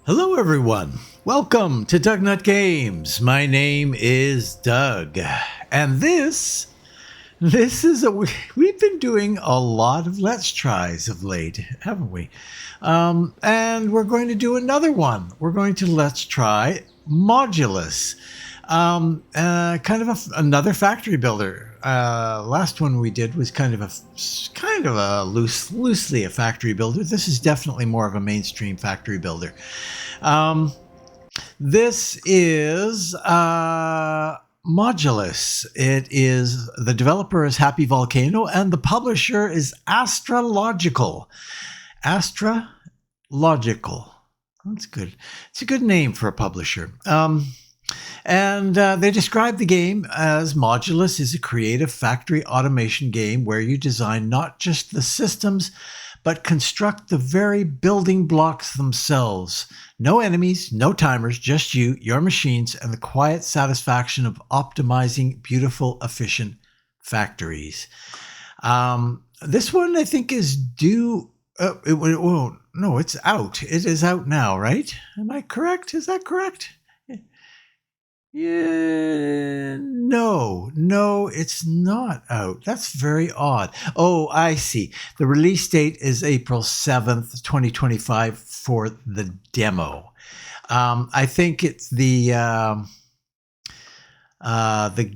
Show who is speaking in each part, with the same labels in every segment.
Speaker 1: Hello, everyone. Welcome to Doug Nut Games. My name is Doug, and this is we've been doing a lot of Let's Tries of late, haven't we? And we're going to do another one. We're going to Let's Try Modulus, another factory builder. Last one we did was kind of a loosely a factory builder. This is definitely more of a mainstream factory builder. This is Modulus. The developer is Happy Volcano and the publisher is Astralogical. Astralogical. That's good. It's a good name for a publisher. They describe the game as Modulus is a creative factory automation game where you design not just the systems, but construct the very building blocks themselves. No enemies, no timers, just you, your machines, and the quiet satisfaction of optimizing beautiful, efficient factories. This one, I think, is due... no, it's out. It is out now, right? Am I correct? Is that correct? Yeah, no, it's not out. That's very odd. Oh, I see. The release date is April 7th, 2025 for the demo. I think it's the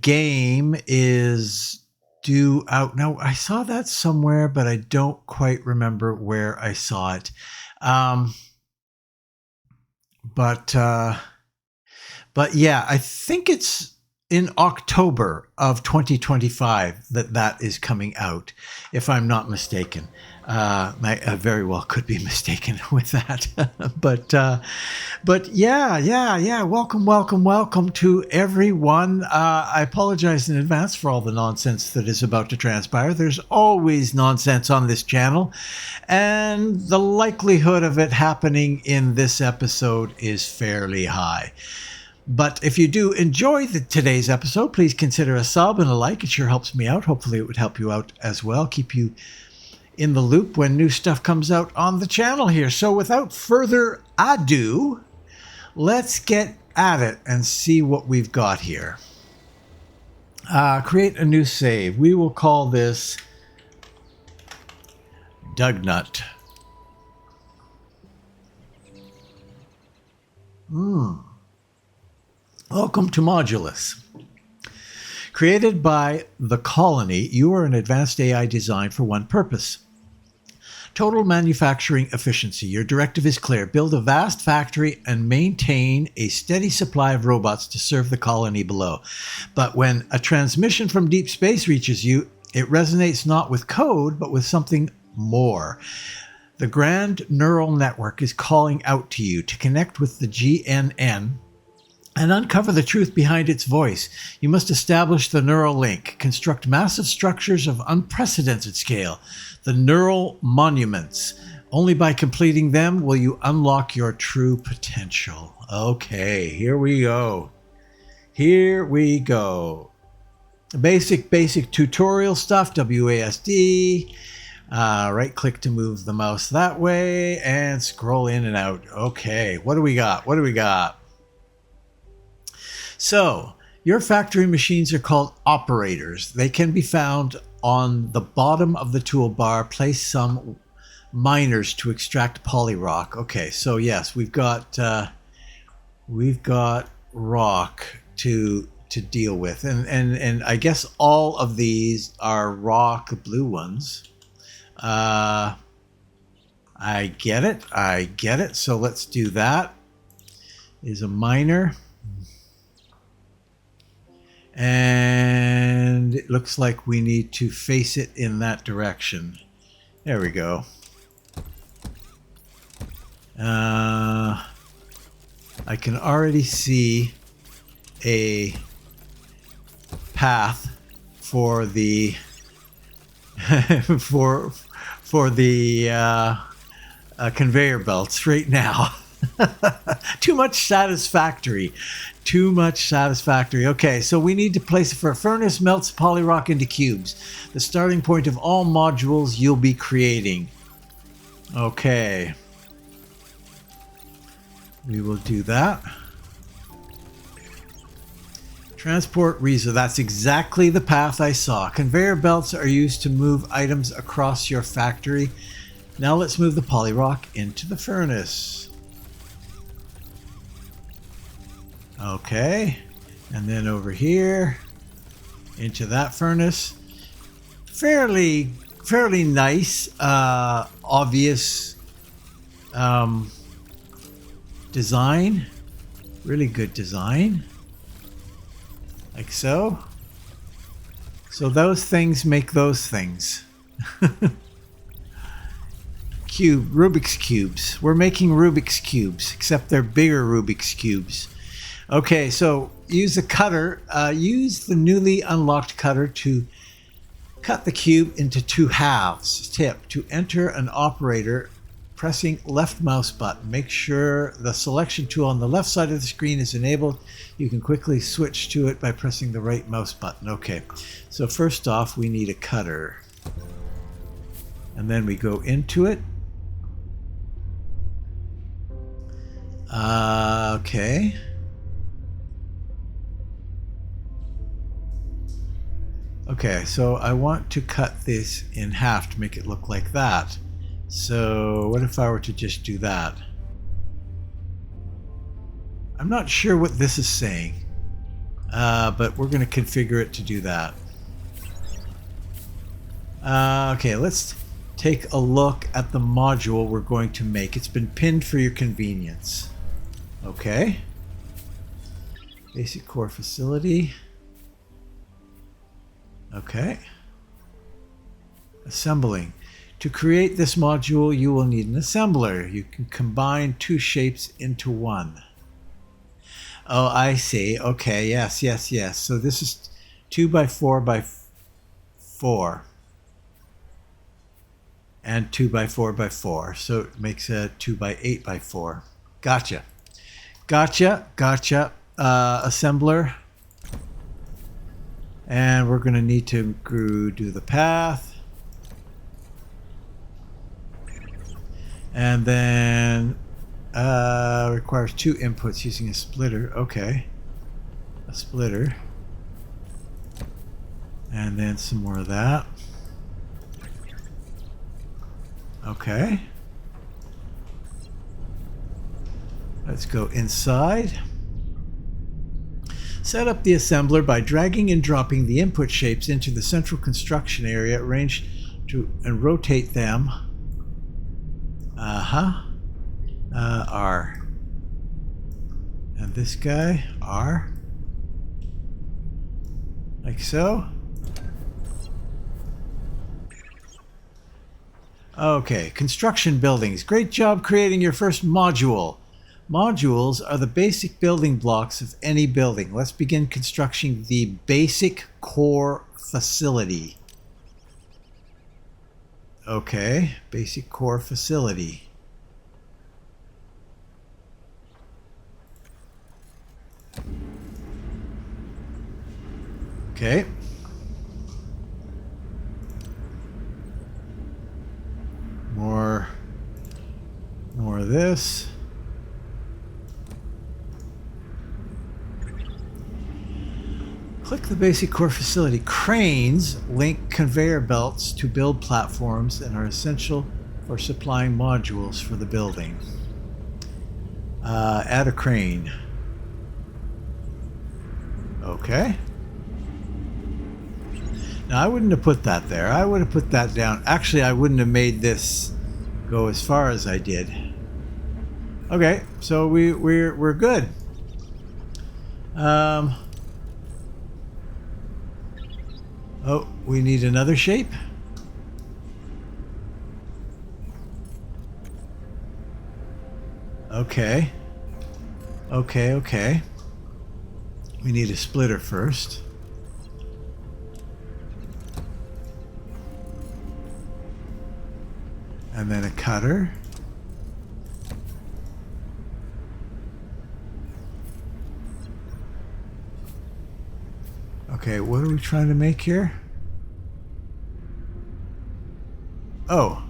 Speaker 1: game is due out. Now, I saw that somewhere, but I don't quite remember where I saw it. But yeah, I think it's in October of 2025 that is coming out, if I'm not mistaken. I very well could be mistaken with that. But yeah. Welcome to everyone. I apologize in advance for all the nonsense that is about to transpire. There's always nonsense on this channel, and the likelihood of it happening in this episode is fairly high. But if you do enjoy today's episode, please consider a sub and a like. It sure helps me out. Hopefully it would help you out as well. Keep you in the loop when new stuff comes out on the channel here. So without further ado, let's get at it and see what we've got here. Create a new save. We will call this Dougnut. Welcome to Modulus. Created by The Colony, you are an advanced AI designed for one purpose: total manufacturing efficiency. Your directive is clear. Build a vast factory and maintain a steady supply of robots to serve the colony below. But when a transmission from deep space reaches you, it resonates not with code, but with something more. The Grand Neural Network is calling out to you to connect with the GNN and uncover the truth behind its voice. You must establish the neural link, construct massive structures of unprecedented scale, the neural monuments. Only by completing them will you unlock your true potential. Okay, here we go. Basic tutorial stuff, WASD. Right click to move the mouse that way and scroll in and out. Okay, what do we got? So, your factory machines are called operators. They can be found on the bottom of the toolbar. Place some miners to extract polyrock. Okay, so yes, we've got rock to deal with, and I guess all of these are rock blue ones. I get it. So let's do that. Is a miner. And it looks like we need to face it in that direction. There we go. I can already see a path for the for the conveyor belts right now. Too much satisfactory. Okay, so we need to place it for a furnace, melts polyrock into cubes. The starting point of all modules you'll be creating. Okay. We will do that. Transport Riza. That's exactly the path I saw. Conveyor belts are used to move items across your factory. Now let's move the polyrock into the furnace. Okay. And then over here into that furnace. Fairly nice, obvious design. Really good design. Like so. So those things make those things. Rubik's Cubes. We're making Rubik's Cubes, except they're bigger Rubik's Cubes. Okay, so use a cutter. Use the newly unlocked cutter to cut the cube into 2 halves. Tip: to enter an operator, pressing left mouse button. Make sure the selection tool on the left side of the screen is enabled. You can quickly switch to it by pressing the right mouse button. Okay, so first off, we need a cutter. And then we go into it. Okay. Okay, so I want to cut this in half to make it look like that. So what if I were to just do that? I'm not sure what this is saying, but we're going to configure it to do that. Okay, let's take a look at the module we're going to make. It's been pinned for your convenience. Okay. Basic core facility. Okay. Assembling. To create this module, you will need an assembler. You can combine 2 shapes into one. Oh, I see. Okay, yes. So this is 2x4x4. And 2x4x4. So it makes a 2x8x4. Gotcha. Assembler. And we're going to need to do the path. And then requires 2 inputs using a splitter. Okay. A splitter. And then some more of that. Okay. Let's go inside. Set up the assembler by dragging and dropping the input shapes into the central construction area. Arrange to and rotate them. R. And this guy, R. Like so. Okay, construction buildings. Great job creating your first module. Modules are the basic building blocks of any building. Let's begin constructing the basic core facility. Okay, basic core facility. Okay. More of this. Click the basic core facility. Cranes link conveyor belts to build platforms and are essential for supplying modules for the building. Add a crane. Okay. Now I wouldn't have put that there. I would have put that down. Actually, I wouldn't have made this go as far as I did. Okay, so we're good. Oh, we need another shape. Okay. Okay. We need a splitter first. And then a cutter. Okay, what are we trying to make here? Oh.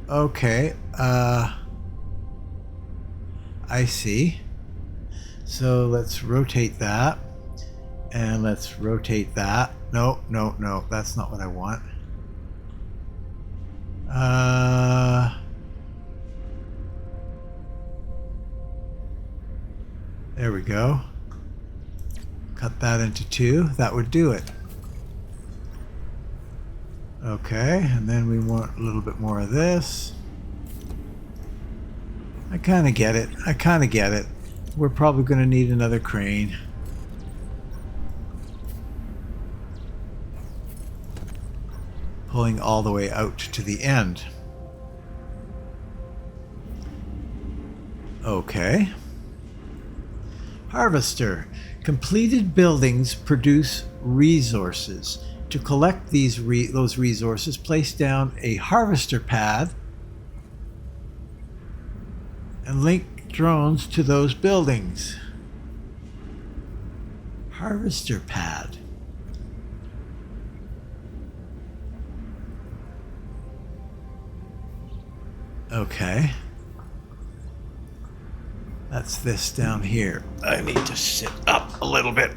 Speaker 1: Okay. I see. So let's rotate that. And let's rotate that. No, no, no. That's not what I want. There we go. Cut that into two. That would do it. Okay, and then we want a little bit more of this. I kind of get it. I kind of get it. We're probably going to need another crane. Pulling all the way out to the end. Okay. Harvester. Completed buildings produce resources. To collect those resources, place down a harvester pad and link drones to those buildings. Harvester pad. Okay. That's this down here. I need to sit up a little bit.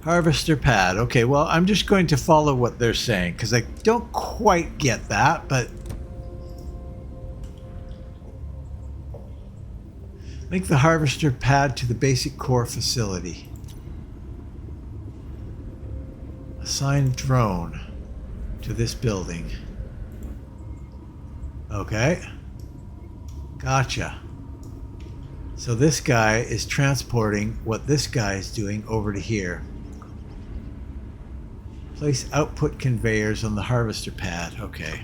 Speaker 1: Harvester pad. Okay, well, I'm just going to follow what they're saying because I don't quite get that, but link the harvester pad to the basic core facility. Assign drone to this building. Okay. Gotcha. So this guy is transporting what this guy is doing over to here. Place output conveyors on the harvester pad. Okay.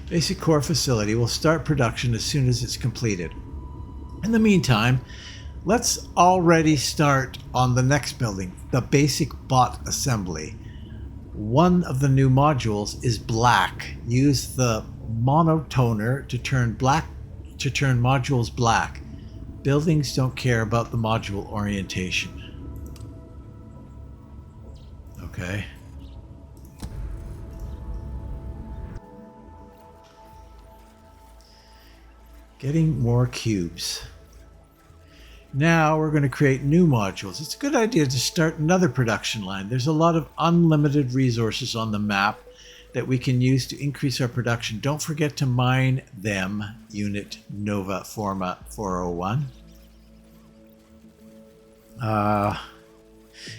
Speaker 1: Basic core facility will start production as soon as it's completed. In the meantime, let's already start on the next building, the basic bot assembly. One of the new modules is black. Use the monotoner to turn modules black. Buildings don't care about the module orientation. Okay. Getting more cubes. Now we're going to create new modules. It's a good idea to start another production line. There's a lot of unlimited resources on the map that we can use to increase our production. Don't forget to mine them, Unit Nova Forma 401.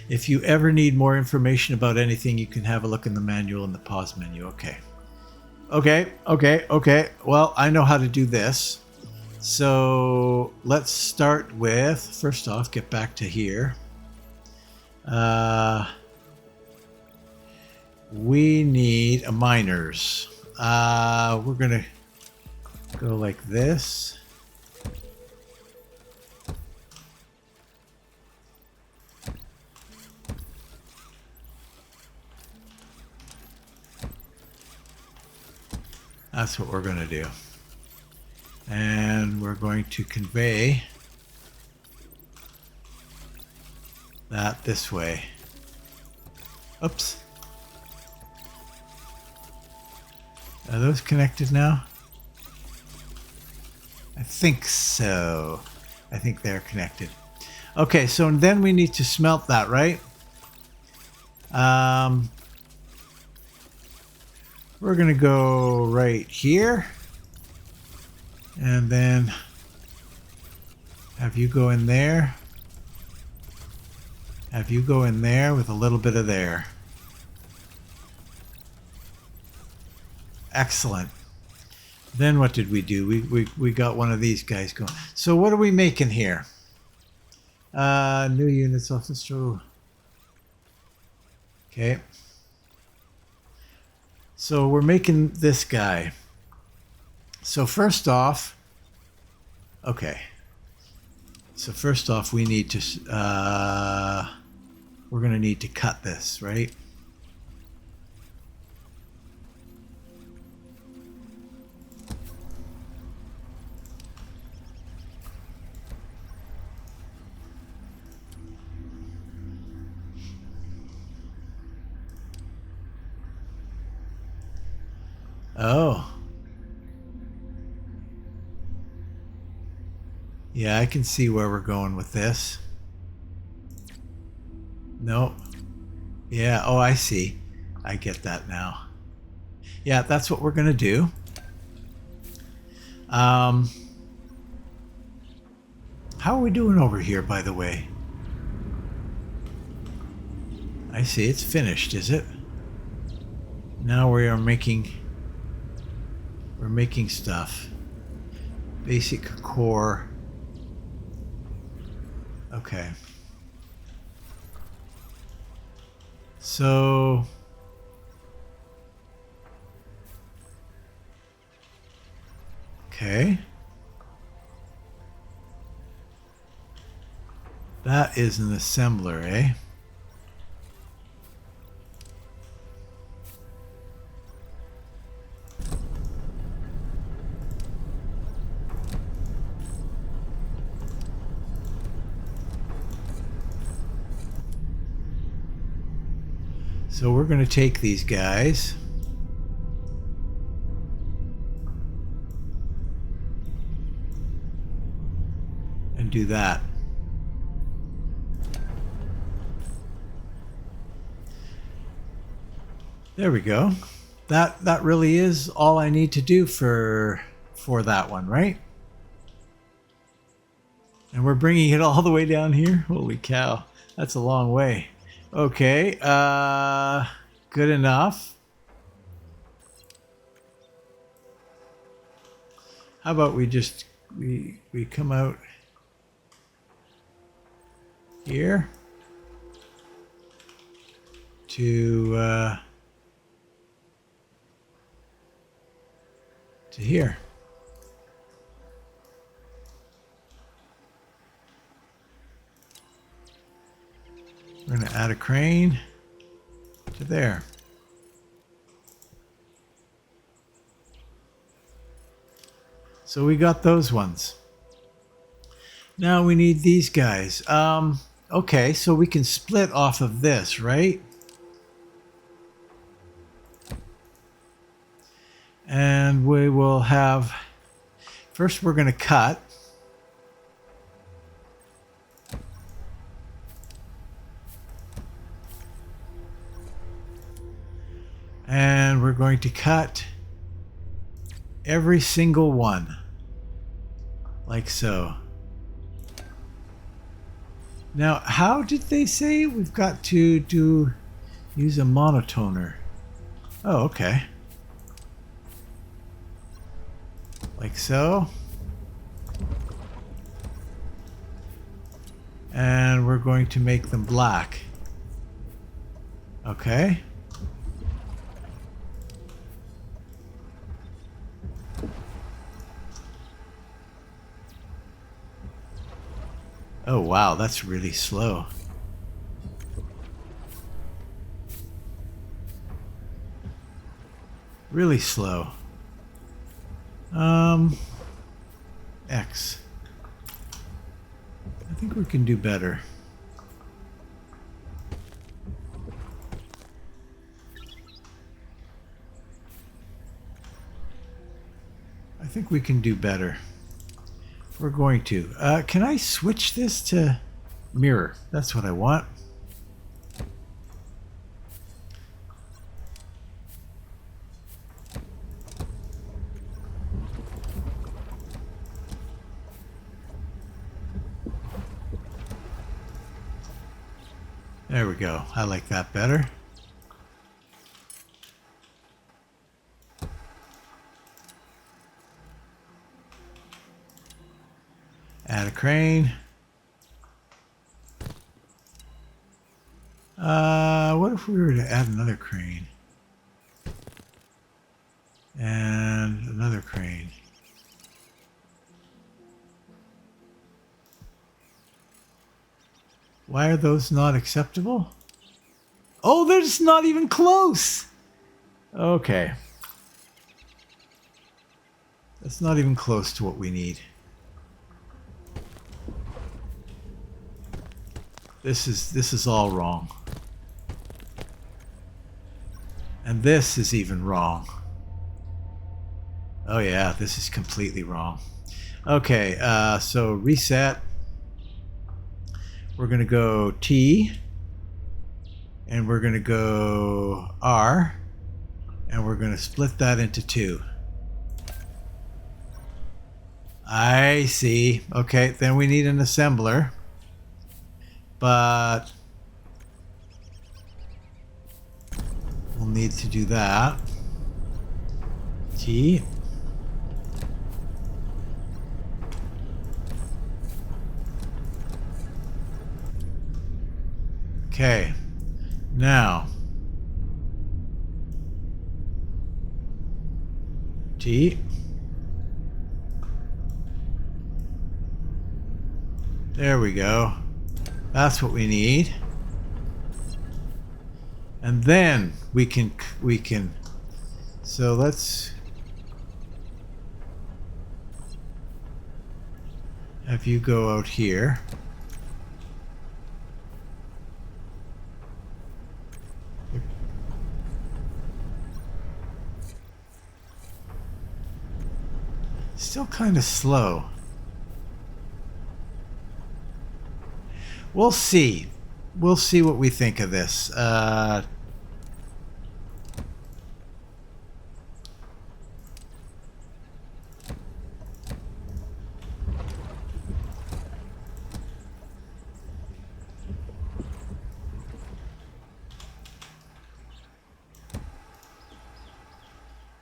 Speaker 1: If you ever need more information about anything, you can have a look in the manual in the pause menu. Okay. Okay. Well, I know how to do this. So let's start with, first off, get back to here. We need a miners. We're going to go like this. That's what we're going to do. And we're going to convey that this way. Oops. Are those connected now? I think so. I think they're connected. Okay, so then we need to smelt that, right? We're going to go right here. And then have you go in there. Have you go in there with a little bit of there. Excellent. Then what did we do? We got one of these guys going. So what are we making here? New units off the store. Okay. So we're making this guy. So first off, okay. So first off, we need to, we're going to need to cut this, right? Oh. Yeah, I can see where we're going with this. Nope. Yeah, oh, I see. I get that now. Yeah, that's what we're going to do. How are we doing over here, by the way? I see, it's finished, is it? Now we are making... We're making stuff. Basic core. Okay. So... Okay. That is an assembler, eh? So we're going to take these guys. And do that. There we go. That really is all I need to do for that one, right? And we're bringing it all the way down here. Holy cow, that's a long way. Okay, good enough. How about we just we come out here to here. We're going to add a crane to there. So we got those ones. Now we need these guys. Okay, so we can split off of this, right? And we will have... First we're going to cut. And we're going to cut every single one. Like so. Now, how did they say we've got to use a monotoner? Oh, okay. Like so. And we're going to make them black. Okay. Oh wow, that's really slow. Really slow. X. I think we can do better. I think we can do better. We're going to. Can I switch this to mirror? That's what I want. There we go. I like that better. Add a crane. What if we were to add another crane? And another crane. Why are those not acceptable? Oh, they're just not even close. Okay. That's not even close to what we need. This is all wrong. And this is even wrong. Oh yeah, this is completely wrong. Okay, so reset. We're going to go T, and we're going to go R, and we're going to split that into 2. I see. Okay, then we need an assembler. But we'll need to do that. T. Okay. Now. T. There we go. That's what we need. And then we can so let's have you go out here. Still kind of slow. We'll see. We'll see what we think of this.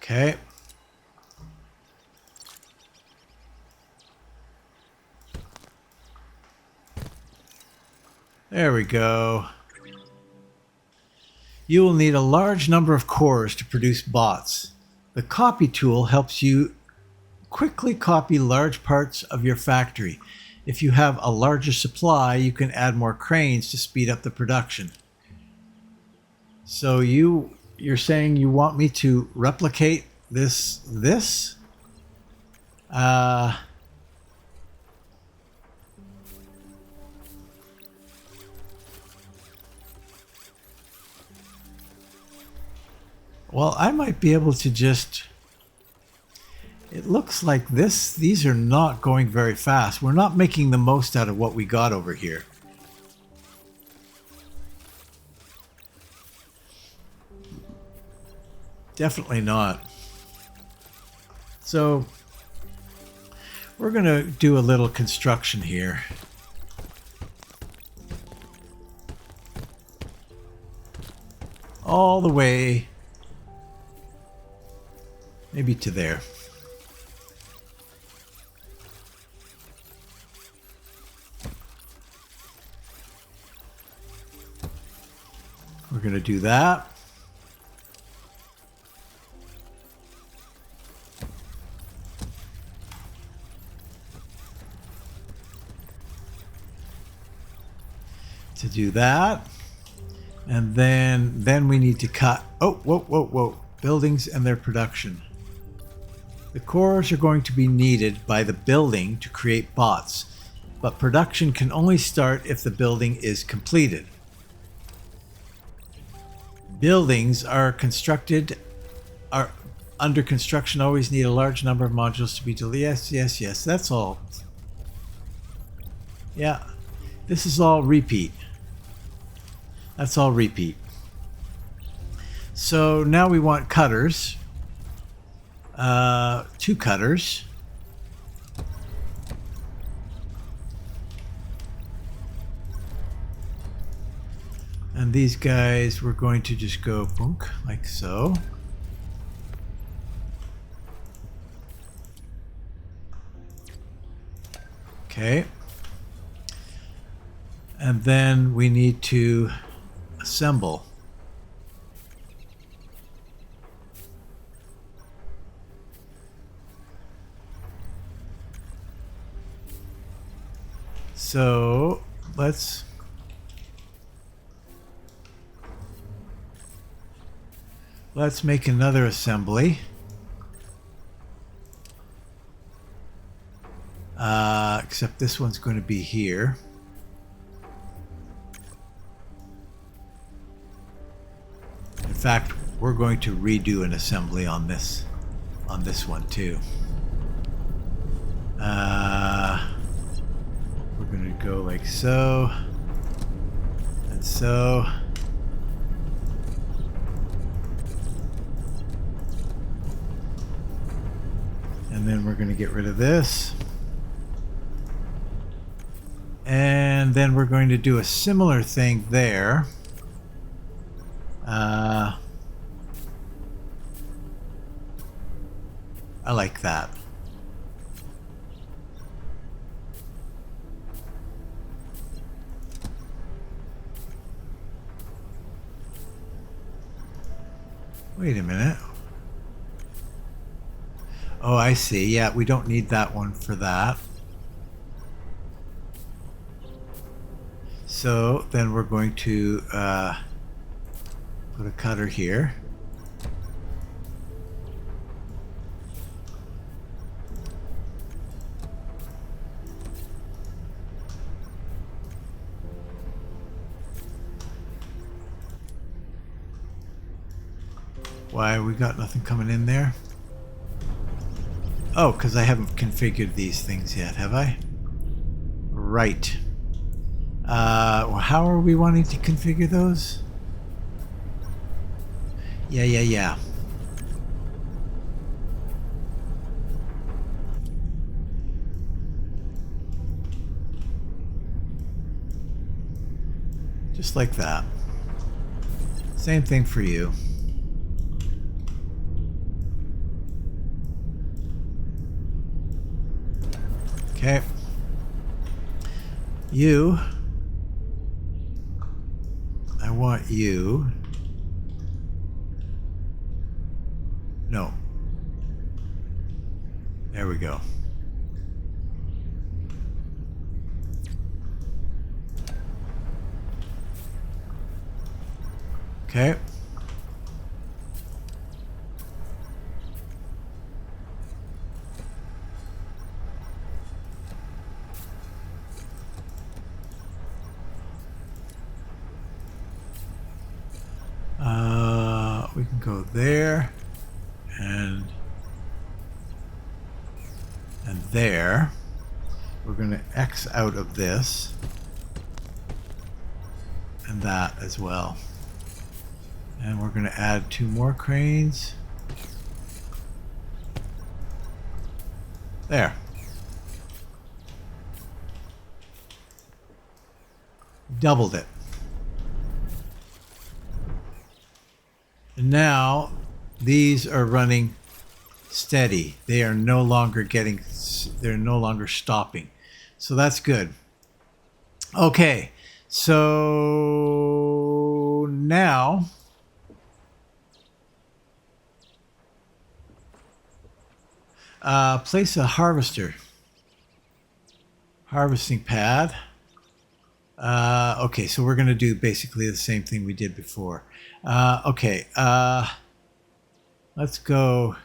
Speaker 1: Okay. There we go. You will need a large number of cores to produce bots. The copy tool helps you quickly copy large parts of your factory. If you have a larger supply, you can add more cranes to speed up the production. So you're saying you want me to replicate this? Well, I might be able to just... It looks like these are not going very fast. We're not making the most out of what we got over here. Definitely not. So, we're going to do a little construction here. All the way... maybe to there. We're going to do that. To do that. And then we need to cut... Oh, whoa. Buildings and their production. The cores are going to be needed by the building to create bots, but production can only start if the building is completed. Buildings are under construction always need a large number of modules to be deleted. Yes, that's all. Yeah, this is all repeat. That's all repeat. So now we want cutters. 2 cutters. And these guys, we're going to just go boonk, like so. Okay. And then we need to assemble. So let's make another assembly. Except this one's going to be here. In fact, we're going to redo an assembly on this. on this one too. We're going to go like so and so. And then we're going to get rid of this. And then we're going to do a similar thing there. I like that. Wait a minute. Oh, I see. Yeah, we don't need that one for that. So then we're going to put a cutter here. Why, we got nothing coming in there? Oh, because I haven't configured these things yet, have I? Right. Well, how are we wanting to configure those? Yeah. Just like that. Same thing for you. Okay. You. I want you. No. There we go. Okay. We can go there and there. We're going to X out of this and that as well. And we're going to add 2 more cranes. There. Doubled it. And now these are running steady. They are no longer they're no longer stopping. So that's good. Okay. So now place a harvesting pad. Okay, so we're going to do basically the same thing we did before. Okay, let's go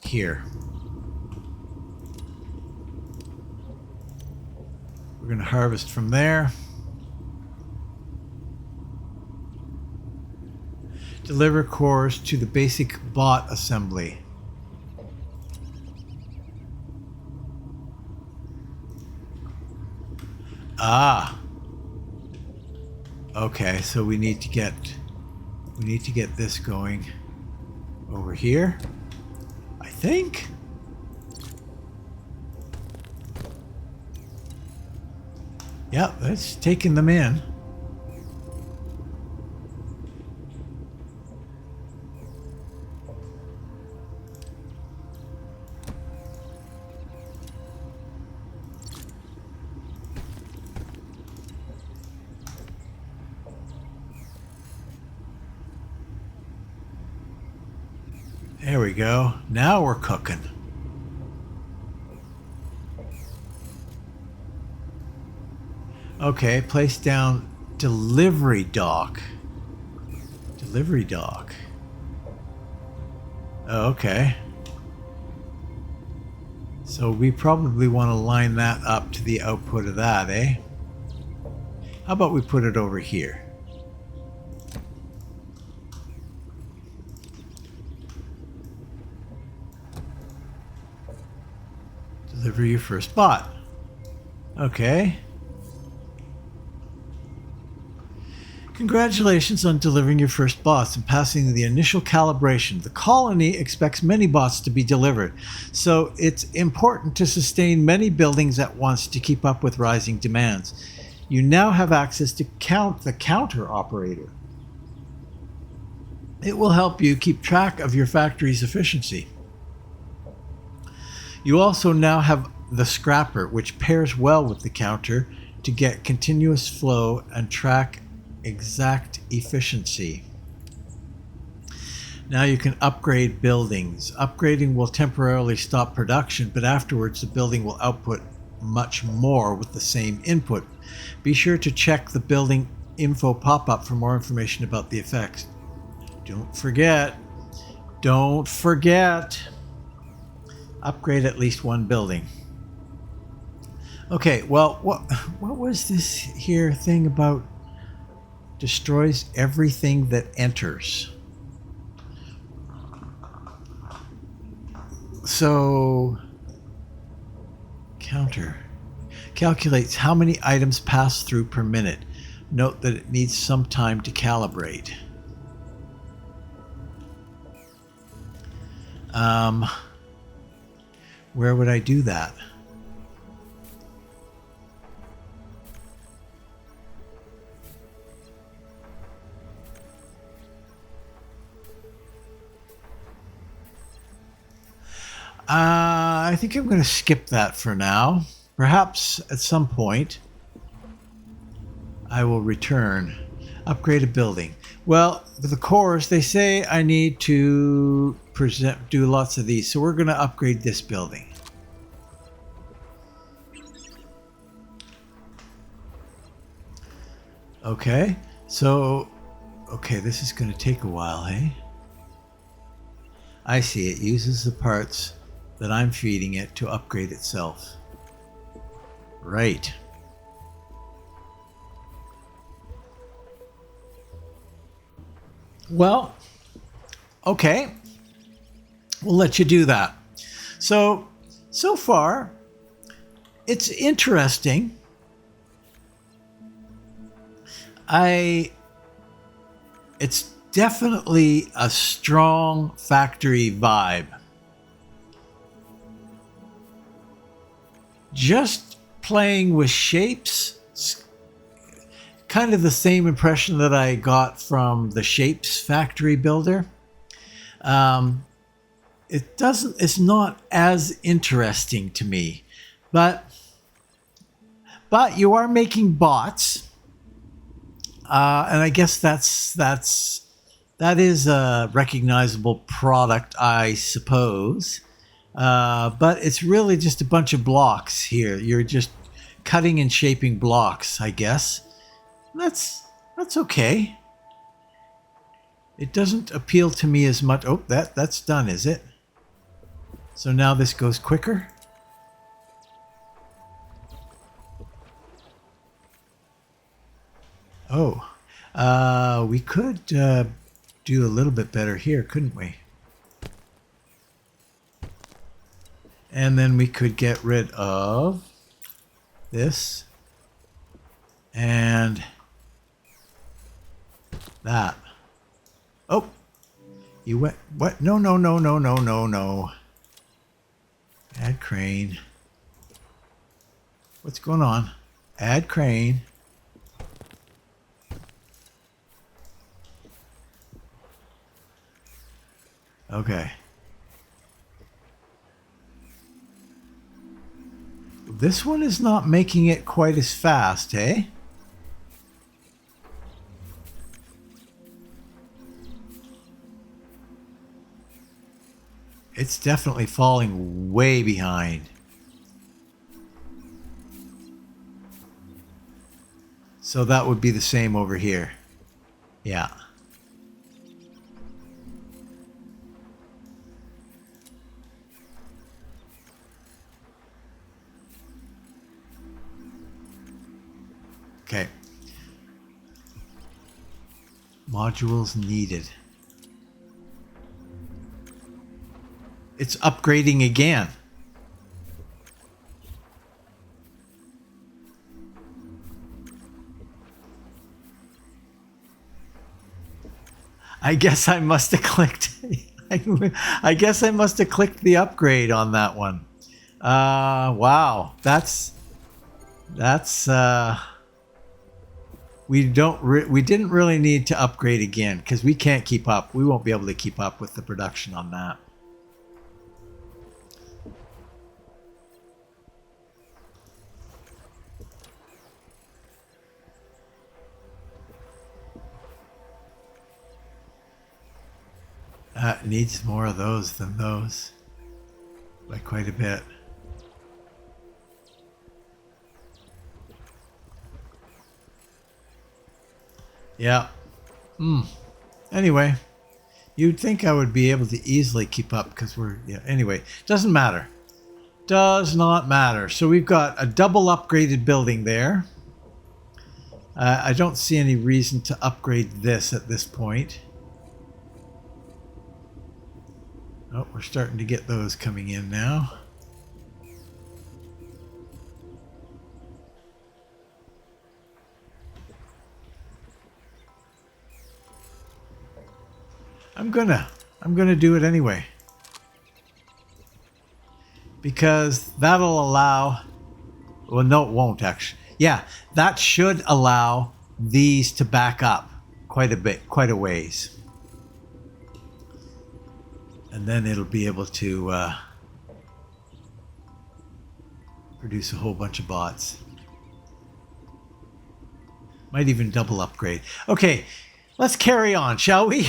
Speaker 1: here. We're going to harvest from there. Deliver cores to the basic bot assembly. Ah. Okay, so we need to get this going over here, I think. Yeah, that's taking them in. There we go. Now we're cooking. Okay, place down delivery dock. Delivery dock. Oh, okay. So we probably want to line that up to the output of that, eh? How about we put it over here? Deliver your first bot. Okay. Congratulations on delivering your first bots and passing the initial calibration. The colony expects many bots to be delivered, so it's important to sustain many buildings at once to keep up with rising demands. You now have access to count the counter operator. It will help you keep track of your factory's efficiency. You also now have the scrapper, which pairs well with the counter to get continuous flow and track exact efficiency. Now you can upgrade buildings. Upgrading will temporarily stop production, but afterwards the building will output much more with the same input. Be sure to check the building info pop-up for more information about the effects. Don't forget, upgrade at least one building. Okay, well, what was this here thing about destroys everything that enters? So, counter calculates how many items pass through per minute. Note that it needs some time to calibrate. Where would I do that? I think I'm going to skip that for now. Perhaps at some point I will return. Upgrade a building. Well, with the cores, they say I need to do lots of these, so we're going to upgrade this building. Okay, so this is going to take a while, hey? I see, it uses the parts that I'm feeding it to upgrade itself. Right. Well, okay. We'll let you do that. So far, it's interesting. It's definitely a strong factory vibe. Just playing with shapes, it's kind of the same impression that I got from the Shapes factory builder. It's not as interesting to me, but you are making bots, and I guess that is a recognizable product, I suppose. But it's really just a bunch of blocks here. You're just cutting and shaping blocks, I guess. That's okay. It doesn't appeal to me as much. Oh, that's done, is it? So now this goes quicker. Oh, we could do a little bit better here, couldn't we? And then we could get rid of this and that. Oh, you went, what? No. Add crane. What's going on? Add crane. Okay. This one is not making it quite as fast, eh? It's definitely falling way behind. So that would be the same over here. Yeah. Okay. Modules needed. It's upgrading again. I guess I must have clicked. I guess I must have clicked the upgrade on that one. Wow, that's we didn't really need to upgrade again because we can't keep up. We won't be able to keep up with the production on that. Needs more of those than those by quite a bit. Yeah. Anyway, you'd think I would be able to easily keep up because anyway, doesn't matter. Does not matter. So we've got a double upgraded building there. I don't see any reason to upgrade this at this point. Oh, we're starting to get those coming in now. I'm gonna do it anyway. Because that'll allow, well, no, it won't actually. Yeah, that should allow these to back up quite a bit, quite a ways. And then it'll be able to produce a whole bunch of bots. Might even double upgrade. Okay, let's carry on, shall we?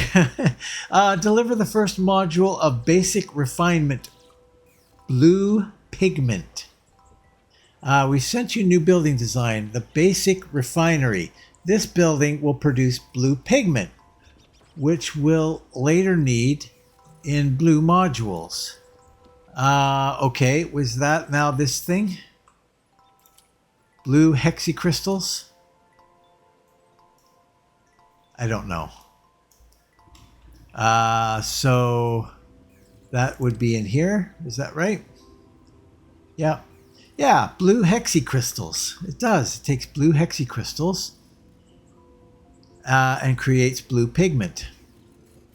Speaker 1: Deliver the first module of basic refinement, blue pigment. We sent you new building design, the basic refinery. This building will produce blue pigment, which we'll later need in blue modules. Okay, was that now this thing? Blue hexacrystals? I don't know. So that would be in here. Is that right? Yeah. Yeah, blue hexacrystals. It does. It takes blue hexacrystals and creates blue pigment.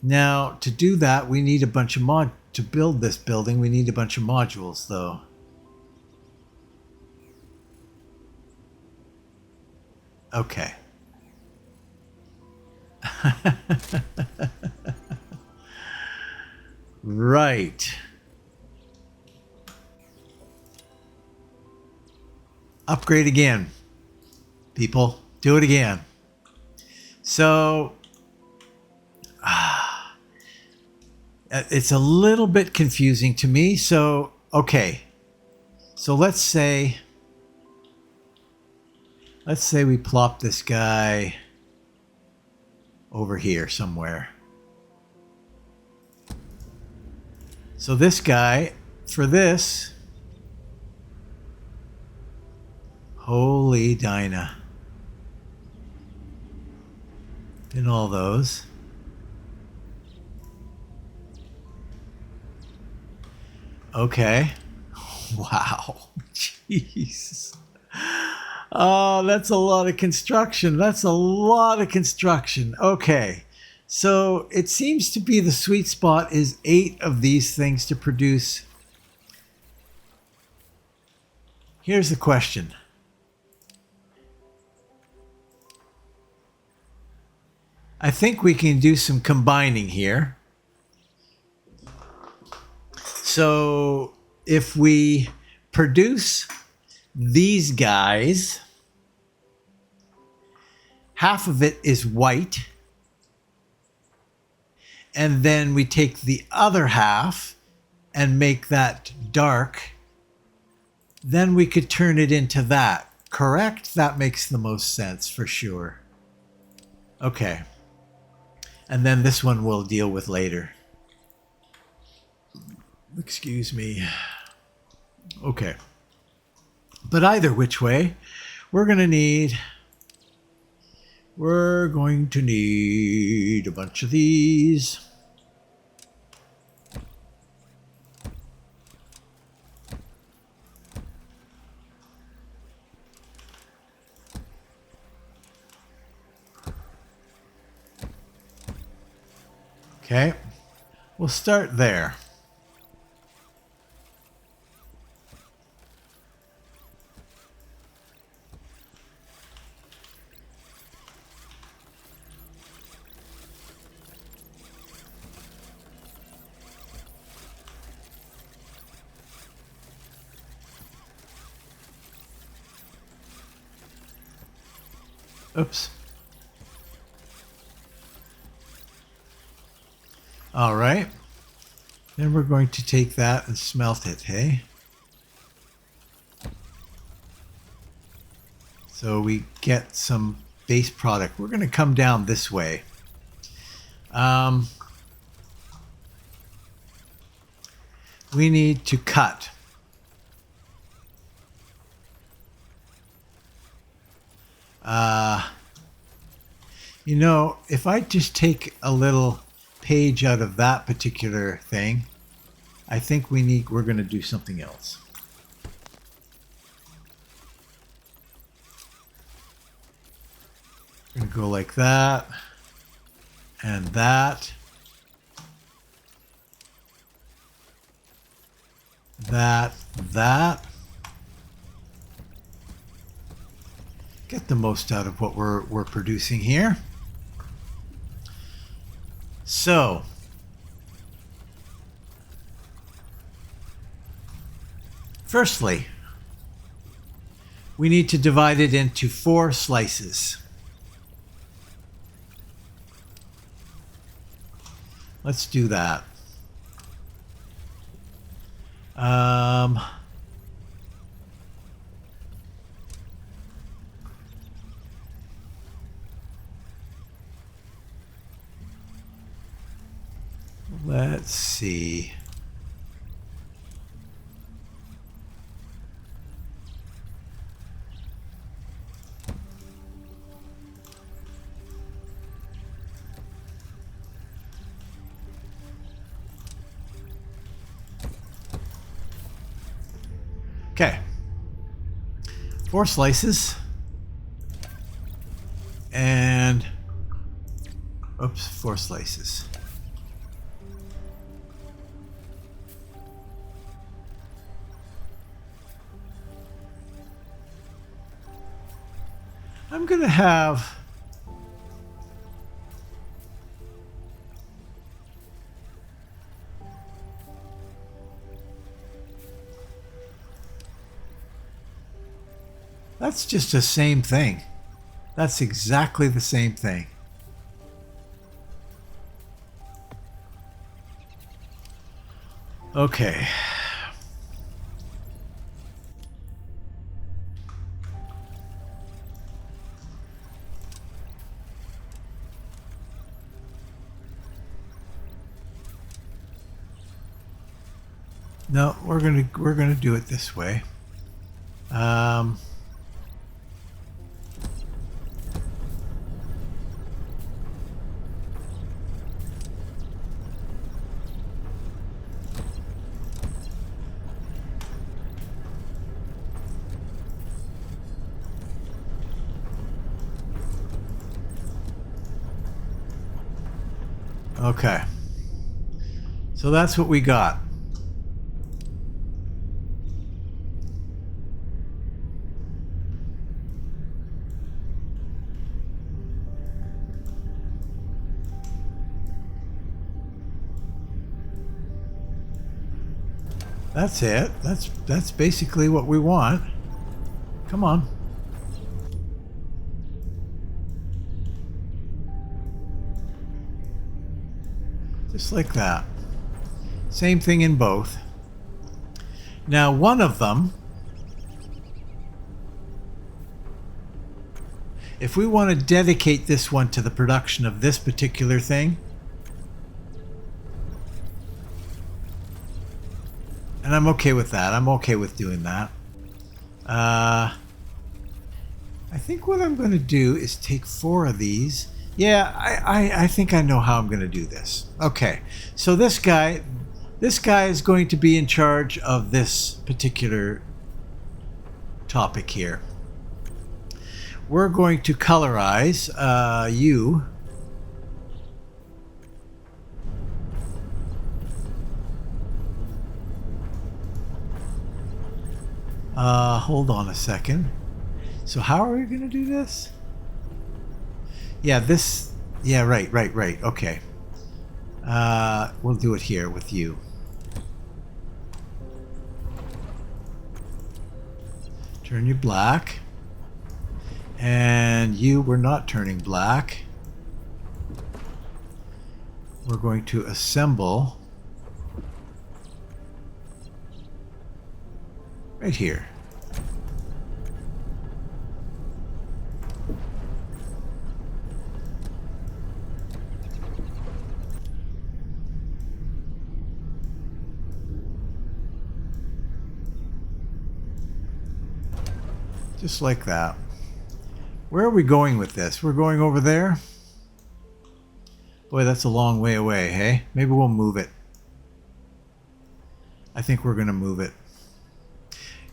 Speaker 1: Now, to do that, we need a bunch of to build this building, we need a bunch of modules, though. Okay. Right. Upgrade again. People, do it again. So, it's a little bit confusing to me. So, okay. So let's say we plop this guy over here somewhere. So this guy, for this, holy Dinah. In all those. Okay. Wow. Jeez. Oh, that's a lot of construction. That's a lot of construction. Okay. So it seems to be the sweet spot is 8 of these things to produce. Here's the question. I think we can do some combining here. So if we produce these guys, half of it is white, and then we take the other half and make that dark, then we could turn it into that. Correct? That makes the most sense for sure. Okay. And then this one we'll deal with later. Excuse me. Okay. But either which way, we're going to need a bunch of these. Okay, we'll start there. Oops. All right. Then we're going to take that and smelt it, hey? So we get some base product. We're going to come down this way. We need to cut. You know, if I just take a little page out of that particular thing, I think we're going to do something else. We're going to go like that and that. That. Get the most out of what we're producing here. So, firstly, we need to divide it into 4 slices. Let's do that. Let's see. Okay. 4 slices. And, oops, 4 slices. I'm going to have that's just the same thing. That's exactly the same thing. Okay. No, we're gonna do it this way. Okay. So that's what we got. That's it. That's basically what we want. Come on. Just like that. Same thing in both. Now, one of them, if we want to dedicate this one to the production of this particular thing, and I'm okay with that. I'm okay with doing that. I think what I'm going to do is take 4 of these. Yeah, I think I know how I'm going to do this. Okay, so this guy is going to be in charge of this particular topic here. We're going to colorize you. Hold on a second. So how are we going to do this? Yeah, this... Yeah, right. Okay. We'll do it here with you. Turn you black. And you were not turning black. We're going to assemble right here. Just like that. Where are we going with this? We're going over there? Boy, that's a long way away, hey? Maybe we'll move it. I think we're going to move it.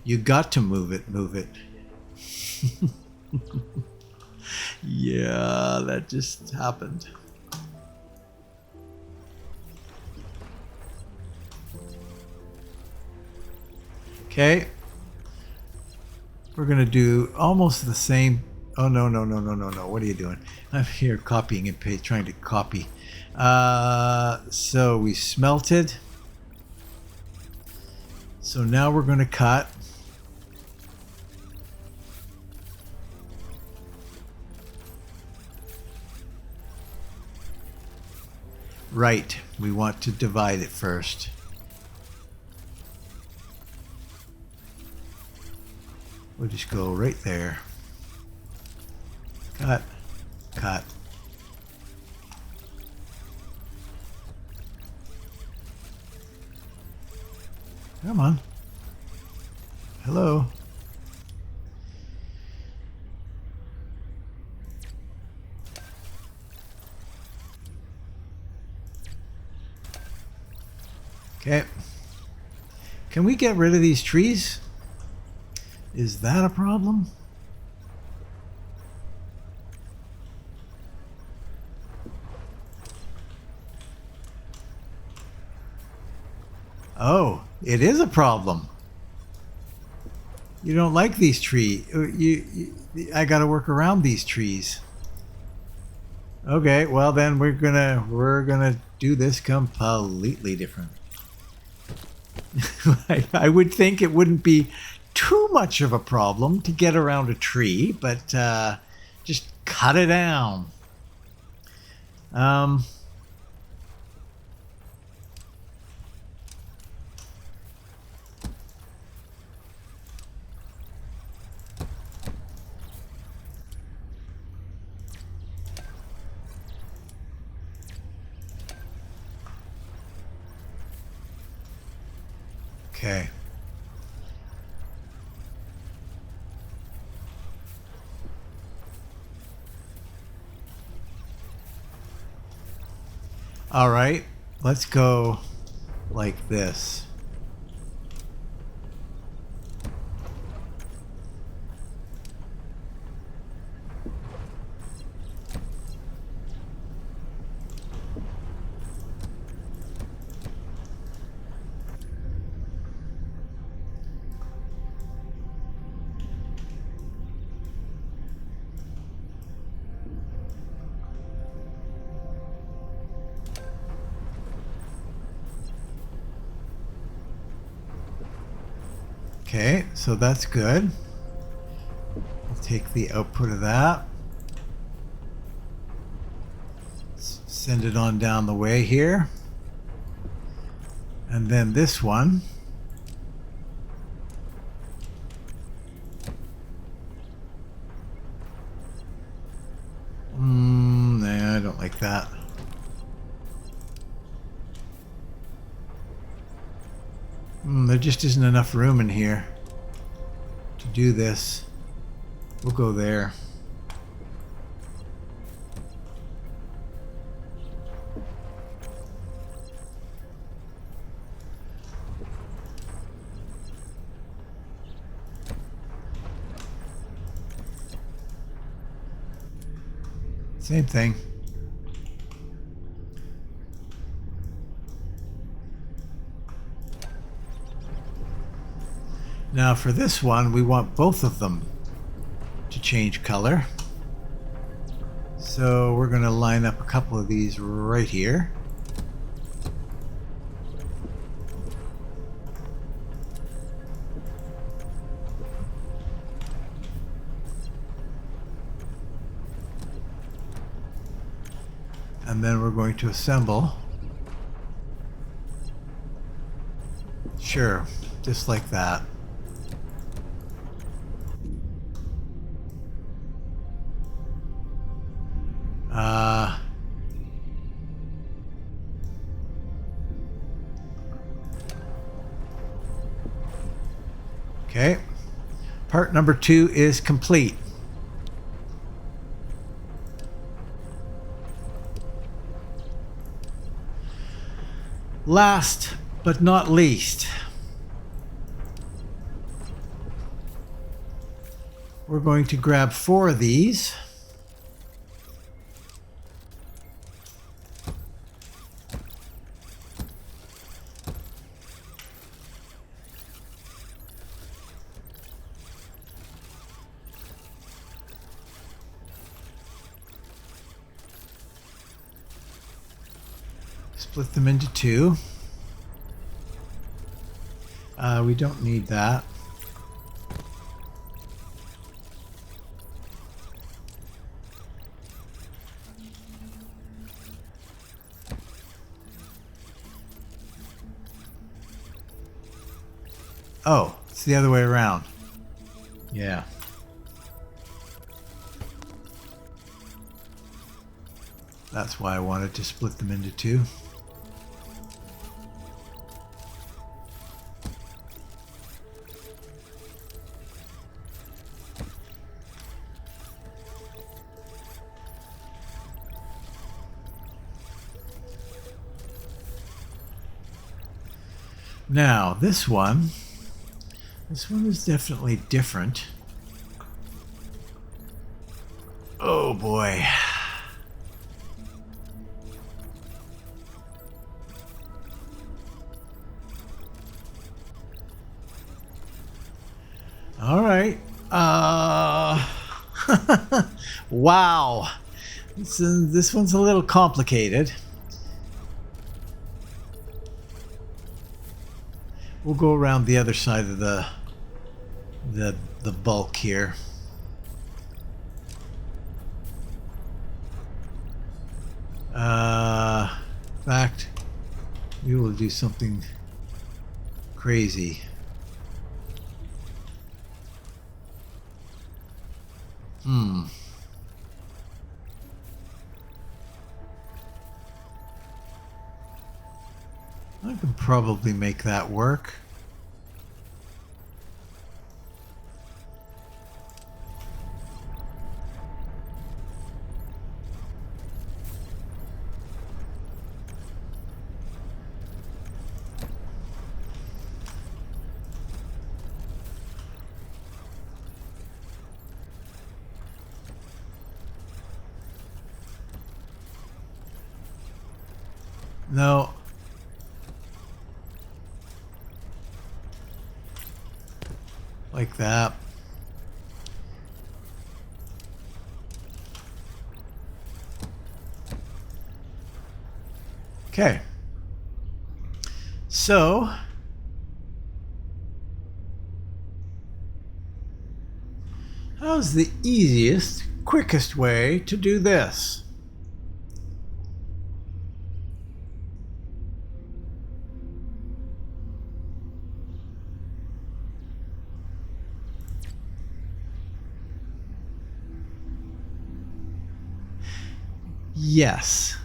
Speaker 1: You got to move it, move it. Yeah, that just happened. Okay. We're going to do almost the same. Oh, no. What are you doing? I'm here copying and paste, trying to copy. So we smelted. So now we're going to cut. Right. We want to divide it first. We'll just go right there. Cut. Cut. Come on. Hello. Okay. Can we get rid of these trees? Is that a problem? Oh, it is a problem. You don't like these trees. I got to work around these trees. Okay, well then we're gonna do this completely different. I would think it wouldn't be too much of a problem to get around a tree, but just cut it down. Okay. All right, let's go like this. Okay, so that's good. We'll take the output of that. Send it on down the way here. And then this one. Nah, I don't like that. There just isn't enough room in here to do this. We'll go there. Same thing. Now for this one, we want both of them to change color. So we're going to line up a couple of these right here. And then we're going to assemble. Sure, just like that. Okay. Part number 2 is complete. Last but not least, we're going to grab 4 of these. Split them into 2. We don't need that. Oh, it's the other way around. Yeah. That's why I wanted to split them into 2. Now, this one is definitely different. Oh boy. All right. Wow. This one's a little complicated. We'll go around the other side of the bulk here. In fact, we will do something crazy. I can probably make that work. No. Like that. Okay. So how's the easiest, quickest way to do this? Yes.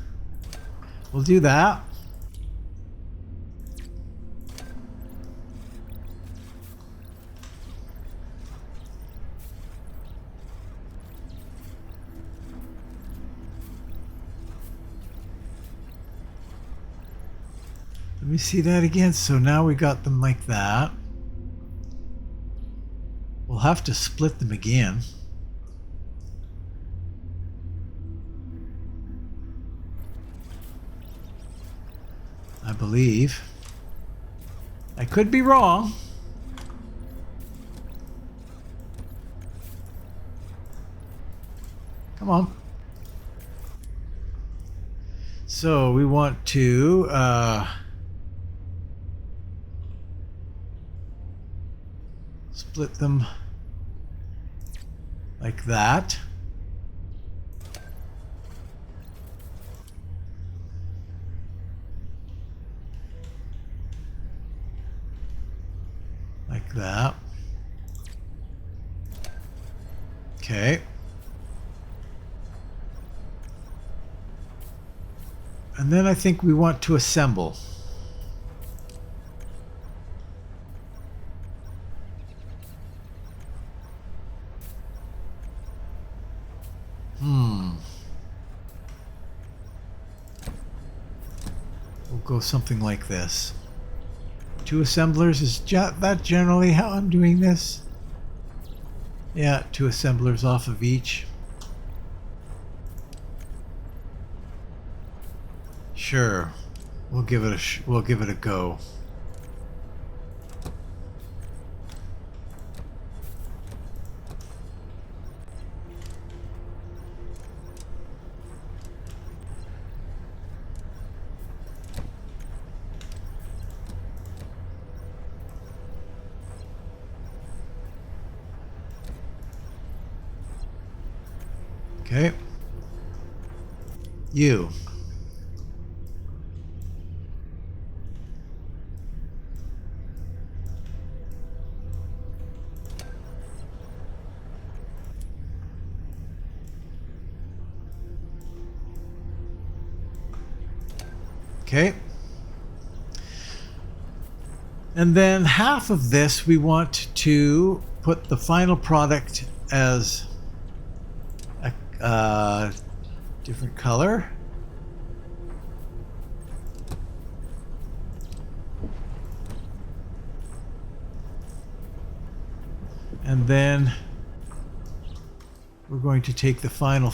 Speaker 1: We'll do that. Let me see that again. So now we got them like that. We'll have to split them again. I believe. I could be wrong. Come on. So we want to split them like that. Like that. Okay. And then I think we want to assemble. We'll go something like this. 2 assemblers, is that generally how I'm doing this? Yeah, 2 assemblers off of each. Sure. We'll give it a go. Okay. You. Okay. And then half of this we want to put the final product as a different color. And then we're going to take the final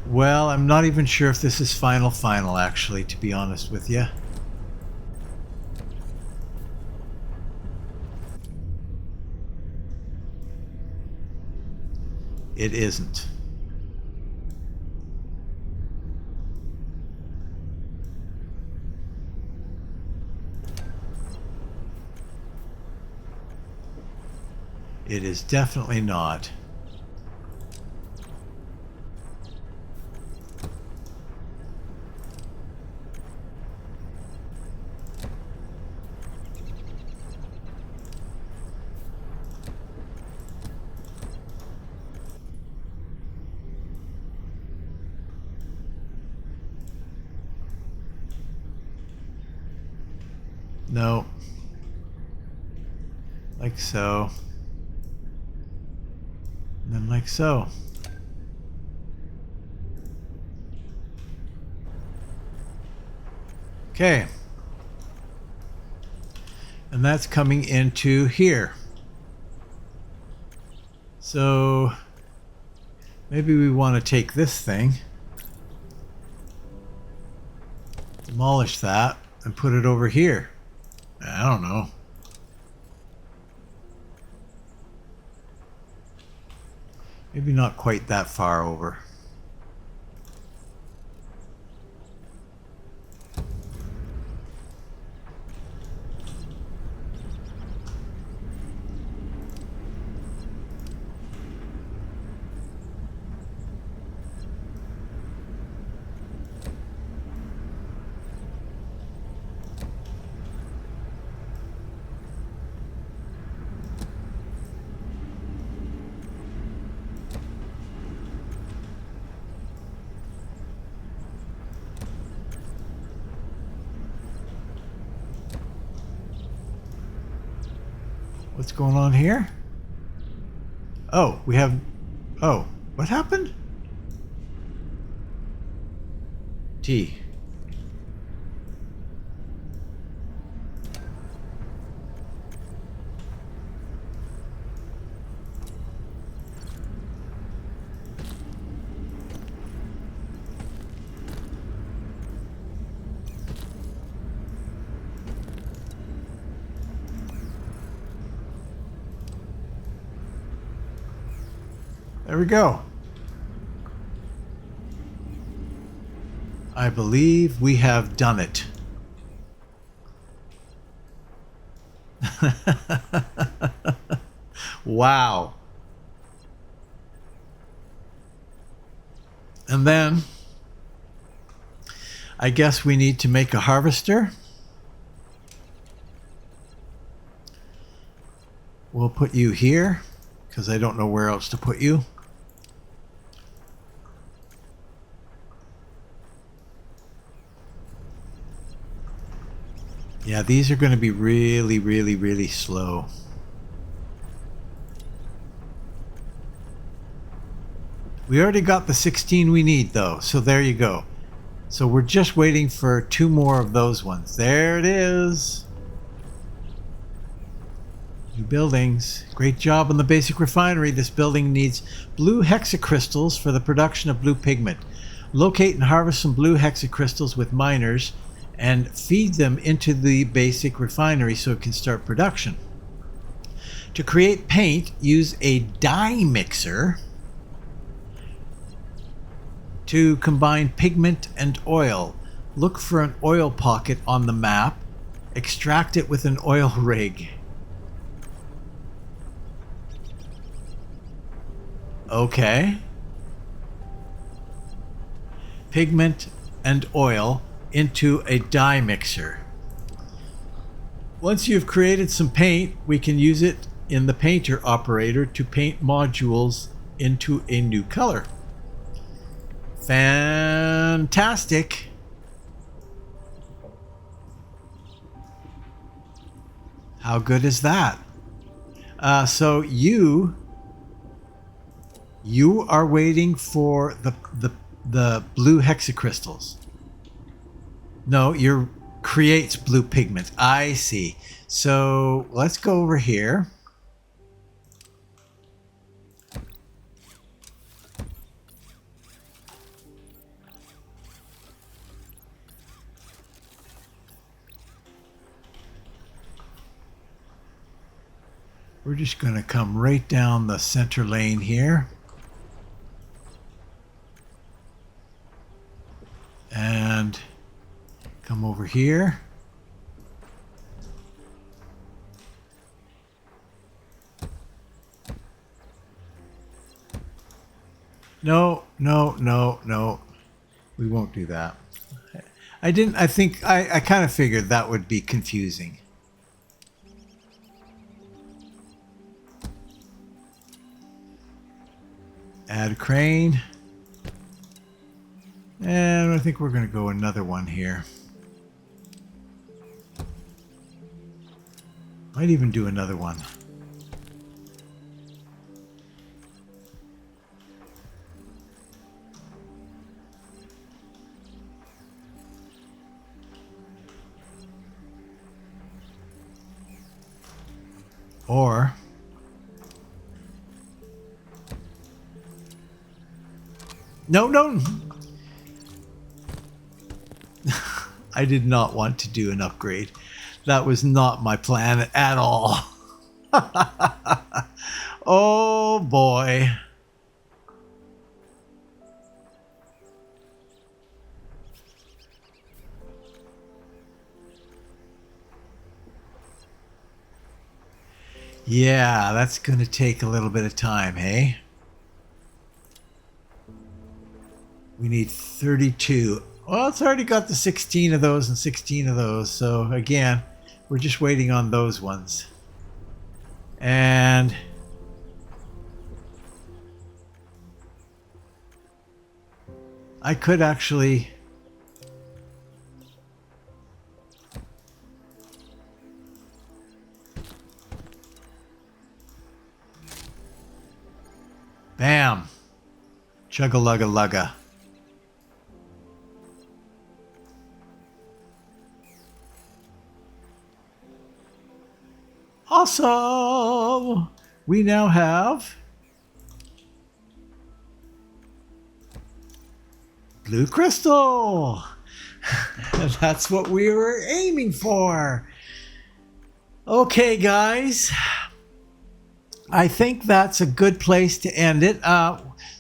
Speaker 1: Well, I'm not even sure if this is final actually, to be honest with you. It isn't. It is definitely not. No. Like so. And then like so. Okay. And that's coming into here. So maybe we want to take this thing, demolish that, and put it over here. I don't know. Maybe not quite that far over. What's going on here? Oh, we have... Oh, what happened? T. There we go. I believe we have done it. Wow. And then I guess we need to make a harvester. We'll put you here because I don't know where else to put you. Yeah, these are going to be really, really, really slow. We already got the 16 we need though, so there you go. So we're just waiting for 2 more of those ones. There it is. New buildings. Great job on the basic refinery. This building needs blue hexacrystals for the production of blue pigment. Locate and harvest some blue hexacrystals with miners and feed them into the basic refinery so it can start production. To create paint, use a dye mixer to combine pigment and oil. Look for an oil pocket on the map. Extract it with an oil rig. Okay. Pigment and oil into a dye mixer. Once you've created some paint, we can use it in the painter operator to paint modules into a new color. Fantastic. How good is that? So you are waiting for the blue hexacrystals. No, your creates blue pigment. I see. So let's go over here. We're just going to come right down the center lane here. And come over here. No. We won't do that. I kind of figured that would be confusing. Add a crane. And I think we're going to go another one here. Might even do another one. Or no. I did not want to do an upgrade. That was not my plan at all. Oh boy. Yeah, that's going to take a little bit of time, hey? We need 32. Well, it's already got the 16 of those and 16 of those. So again, we're just waiting on those ones. And I could actually... Bam! Chugga-lugga-lugga. Awesome! We now have blue crystal. That's what we were aiming for. Okay, guys. I think that's a good place to end it.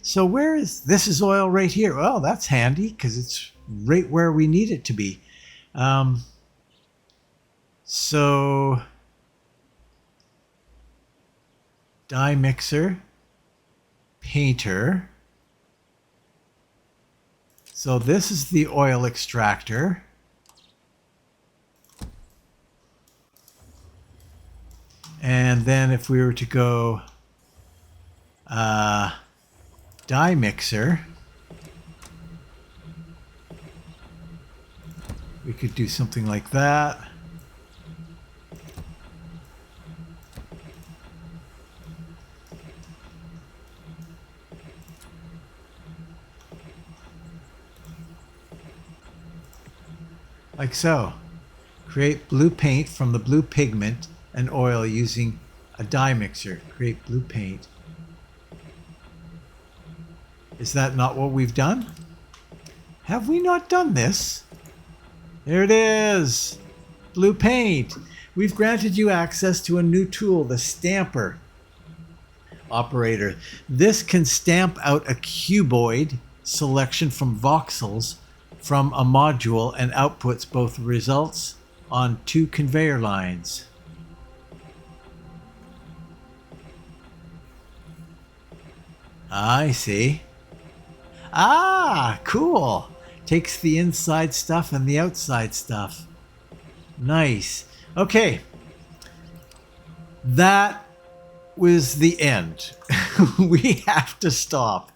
Speaker 1: So where is this? Is oil right here? Well, that's handy because it's right where we need it to be. So dye mixer, painter. So this is the oil extractor. And then if we were to go dye mixer, we could do something like that. Like so. Create blue paint from the blue pigment and oil using a dye mixer. Create blue paint. Is that not what we've done? Have we not done this? There it is. Blue paint. We've granted you access to a new tool, the Stamper Operator. This can stamp out a cuboid selection from voxels from a module and outputs both results on 2 conveyor lines. I see. Ah, cool. Takes the inside stuff and the outside stuff. Nice. Okay. That was the end. We have to stop.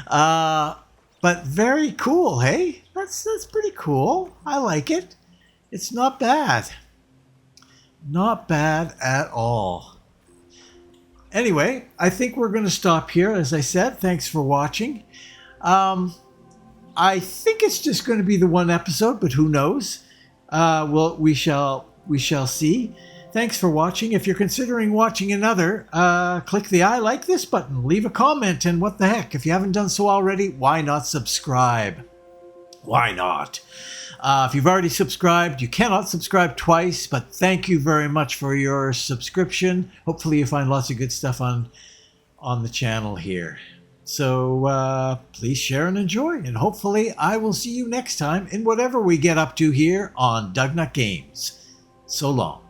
Speaker 1: But very cool, hey? That's pretty cool. I like it. It's not bad. Not bad at all. Anyway, I think we're going to stop here. As I said, thanks for watching. I think it's just going to be the one episode, but who knows? Well, we shall see. Thanks for watching. If you're considering watching another, click the I like this button, leave a comment, and what the heck, if you haven't done so already, why not subscribe? Why not? If you've already subscribed, you cannot subscribe twice, but thank you very much for your subscription. Hopefully you find lots of good stuff on the channel here. So please share and enjoy, and hopefully I will see you next time in whatever we get up to here on Doug Nut Games. So long.